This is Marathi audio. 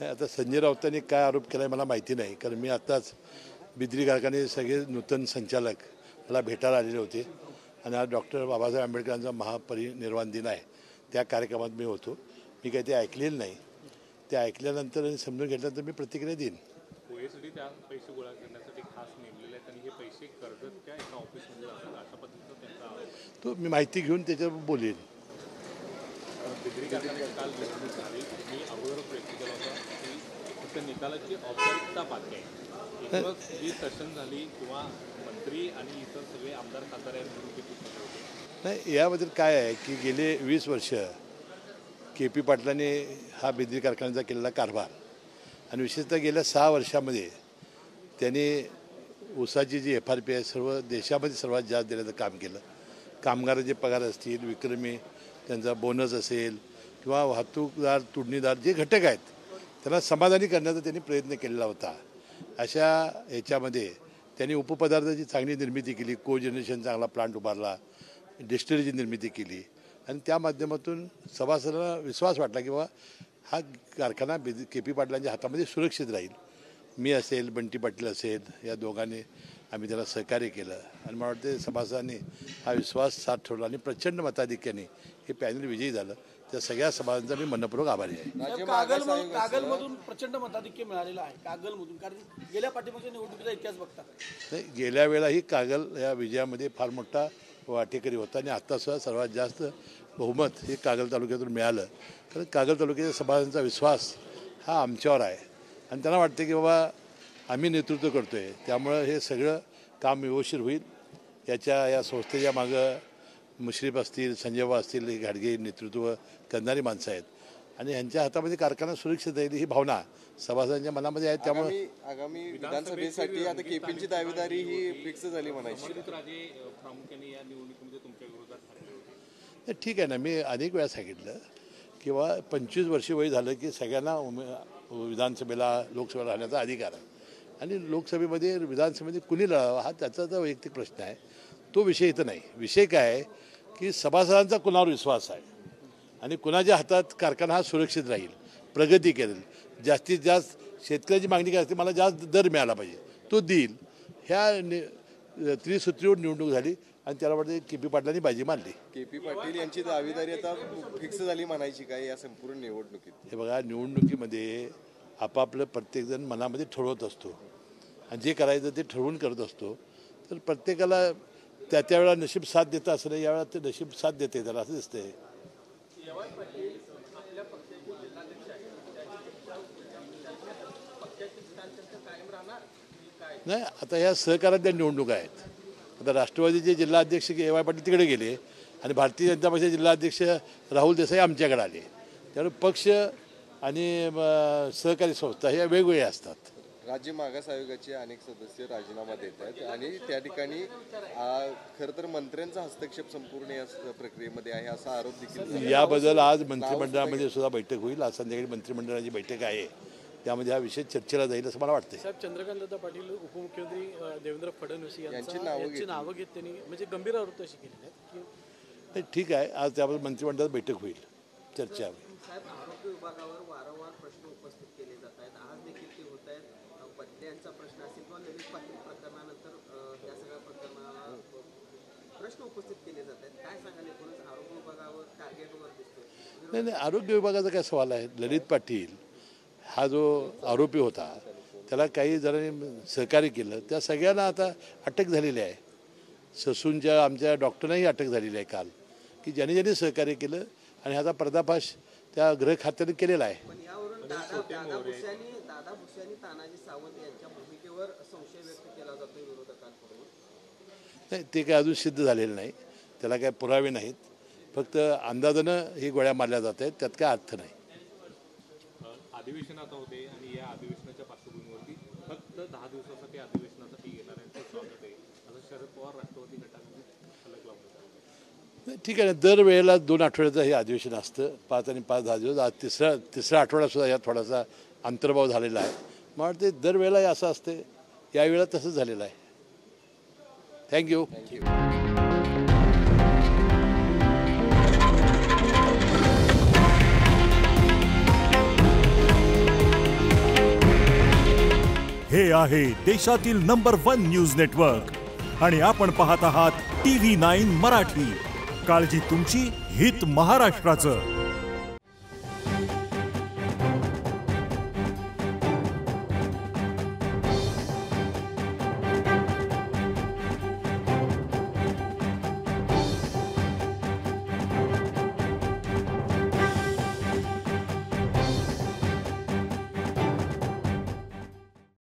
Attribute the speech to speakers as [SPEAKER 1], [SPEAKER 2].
[SPEAKER 1] आता संजय राऊतांनी काय आरोप केला आहे मला माहिती नाही, कारण मी आत्ताच बिद्री कारखाने सगळे नूतन संचालक मला भेटायला आलेले होते आणि आज डॉक्टर बाबासाहेब आंबेडकरांचा महापरिनिर्वाण दिन आहे, त्या कार्यक्रमात मी होतो. मी काही ते ऐकलेलं नाही, ते ऐकल्यानंतर आणि समजून घेतल्यानंतर मी प्रतिक्रिया देईन.
[SPEAKER 2] त्या पैसे गोळा करण्यासाठी खास नेमलेले आहेत आणि हे पैसे कर्जतच्या एका ऑफिसमध्ये जातात अशा पद्धतीचा त्यांचा
[SPEAKER 1] तो मी माहिती घेऊन त्याच्यावर बोलेन.
[SPEAKER 2] बिद्री कारखान्याची काल निवडणूक झाली, मी अगोदर प्रयत्न केला होता की फक्त निकालाची औपचारिकता बाकी आहे. जी सेशन झाली किंवा मंत्री आणि इतर सगळे आमदार खासदार या निवडणुकीत
[SPEAKER 1] नाही, याबद्दल काय आहे की गेले 20 वर्ष KP पाटलांनी हा बिद्री कारखान्याचा केलेला कारभार आणि विशेषतः गेल्या 6 वर्षामध्ये त्यांनी ऊसाची जी FRP आहे सर्व देशामध्ये सर्वात जास्त देण्याचं काम केलं. कामगारांचे पगार असतील, विक्रमी त्यांचा बोनस असेल किंवा वाहतूकदार तुडणीदार जे घटक आहेत त्यांना समाधानी करण्याचा त्यांनी प्रयत्न केलेला होता. अशा ह्याच्यामध्ये त्यांनी उपपदार्थाची चांगली निर्मिती केली, जनरेशन चांगला प्लांट उभारला, डिस्टिलरीची निर्मिती केली आणि त्या माध्यमातून सभासदांना विश्वास वाटला की बाबा हा कारखाना KP पाटलांच्या हातामध्ये सुरक्षित राहील. मी असेल, बंटी पाटील असेल, या दोघांनी आम्ही त्याला सहकार्य केलं आणि मला वाटते सभासदांनी हा विश्वास साथ ठेवला आणि प्रचंड मताधिक्याने हे पॅनल विजयी झालं. त्या सगळ्या सभासदांचा मी मनपूर्वक आभारी आहे.
[SPEAKER 3] कागलमधून प्रचंड मताधिक्य मिळालेलं आहे कागलमधून, कारण गेल्या पाठीमागच्या निवडणुकीचा इतिहास बघता
[SPEAKER 1] नाही, गेल्या वेळाही कागल या विजयामध्ये फार मोठा वाटेकरी होता आणि आत्तासुद्धा सर्वात जास्त बहुमत हे कागल तालुक्यातून मिळालं. कारण कागल तालुक्याच्या सभासदांचा विश्वास हा आमच्यावर आहे आणि त्यांना वाटते की बाबा आम्ही नेतृत्व करतो आहे, त्यामुळं हे सगळं काम व्यवस्थित होईल. या संस्थेच्या मागं मुश्रीफ असतील, संजयबा असतील, हे घाडगे नेतृत्व करणारी माणसं आहेत आणि ह्यांच्या हातामध्ये कारखाना सुरक्षित राहील ही भावना सभासदांच्या मनामध्ये आहे. त्यामुळे
[SPEAKER 4] आगामी विधानसभेसाठी आता KPची दावेदारी ही फिक्स झाली म्हणायची.
[SPEAKER 1] ठीक आहे ना, मी अनेक वेळा सांगितलं किंवा 25 वर्ष वय झालं की सगळ्यांना विधानसभेला लोकसभेला राहण्याचा अधिकार आहे आणि लोकसभेमध्ये विधानसभेमध्ये कुणी लढावा हा त्याचा तर वैयक्तिक प्रश्न आहे, तो विषय इथं नाही. विषय काय आहे की सभासदांचा कुणावर विश्वास आहे आणि कुणाच्या हातात कारखाना हा सुरक्षित राहील, प्रगती करेल, जास्तीत जास्त शेतकऱ्याची मागणी काय असते, मला जास्त दर मिळाला पाहिजे, तो देईल. ह्या त्रिसूत्रीवर निवडणूक झाली आणि त्याला वाटते KP पाटलांनी बाजी मारली.
[SPEAKER 4] KP पाटील यांची दावेदारी आता फिक्स झाली म्हणायची काय या संपूर्ण निवडणुकीत?
[SPEAKER 1] हे बघा, निवडणुकीमध्ये आपापलं प्रत्येकजण मनामध्ये ठरवत असतो आणि जे करायचं ते ठरवून करत असतो. तर प्रत्येकाला त्या वेळा नशीब साथ देतं असं नाही, यावेळा ते नशीब साथ देते त्याला असं दिसतंय. नाही, आता ह्या सहकार्यातल्या निवडणुका आहेत. आता राष्ट्रवादीचे जिल्हाध्यक्ष AY पाटील तिकडे गेले आणि भारतीय जनता पक्षाचे जिल्हाध्यक्ष राहुल देसाई आमच्याकडे आले. त्यामुळे पक्ष आणि सहकारी संस्था ह्या वेगवेगळ्या असतात.
[SPEAKER 4] राज्य मागास आयोगाचे अनेक सदस्य राजीनामा देत आहेत आणि त्या ठिकाणी खरं तर मंत्र्यांचा हस्तक्षेप संपूर्ण या प्रक्रियेमध्ये आहे असा आरोप देखील.
[SPEAKER 1] याबद्दल आज मंत्रिमंडळामध्ये सुद्धा बैठक होईल. आज संध्याकाळी मंत्रिमंडळाची बैठक आहे, त्यामध्ये हा विषय चर्चेला जाईल असं मला वाटतं.
[SPEAKER 3] साहेब, चंद्रकांत पाटील उपमुख्यमंत्री देवेंद्र फडणवीस यांची नावं घेत त्यांनी म्हणजे गंभीर आरोप अशी केलेली आहेत.
[SPEAKER 1] ठीक आहे, आज त्याबद्दल मंत्रिमंडळात बैठक होईल, चर्चा होईल.
[SPEAKER 5] आरोग्य विभागावर वारंवार प्रश्न उपस्थित केले जात आहेत. आज देखील ते होत आहेत. पत्त्यांचा प्रश्न असेल किंवा ललित पाटील प्रकरणानंतर या सगळ्या प्रकरणाला प्रश्न उपस्थित केले जात आहेत. काय सांगाल एकूणच आरोग्य विभागावर टार्गेटवर दिसतोय?
[SPEAKER 1] नाही, आरोग्य विभागाचा काय सवाल आहे. ललित पाटील हा जो आरोपी होता त्याला काही जणांनी सहकार्य केलं, त्या सगळ्यांना आता अटक झालेली आहे. ससूनच्या आमच्या डॉक्टरनाही अटक झालेली आहे काल, की ज्यांनी ज्यांनी सहकार्य केलं आणि ह्याचा पर्दाफाश त्या गृह खात्याने केलेला आहे.
[SPEAKER 5] पण यावरून दादा भुसे तानाजी सावंत यांच्या भूमिकेवर संशय व्यक्त केला जातो विरोधकांकडून.
[SPEAKER 1] नाही, ते काय अजून सिद्ध झालेलं नाही, त्याला काय पुरावे नाहीत, फक्त अंदाजानं ही गोळ्या मारल्या जात आहेत, त्यात काय अर्थ नाही.
[SPEAKER 2] अधिवेशन आता होते आणि या अधिवेशनाच्या पार्श्वभूमीवरती फक्त 10 दिवसासाठी अधिवेशनासाठी येणार आहे, स्वागत आहे असं शरद पवार राष्ट्रवादी गटाने फलक लावलं.
[SPEAKER 1] ठीक आहे ना, दरवेळेला 2 आठवड्याचं हे अधिवेशन असतं, 5 आणि 5 10 दिवस. आज तिसरा आठवडासुद्धा यात थोडासा अंतर्भाव झालेला आहे. मला वाटते दरवेळेला असं असते, यावेळेला तसंच झालेलं आहे. थँक्यू.
[SPEAKER 6] हे आहे देशातील नंबर 1 न्यूज नेटवर्क आणि आपण पाहत आहात TV9 मराठी. काळजी तुमची, हित महाराष्ट्राचं.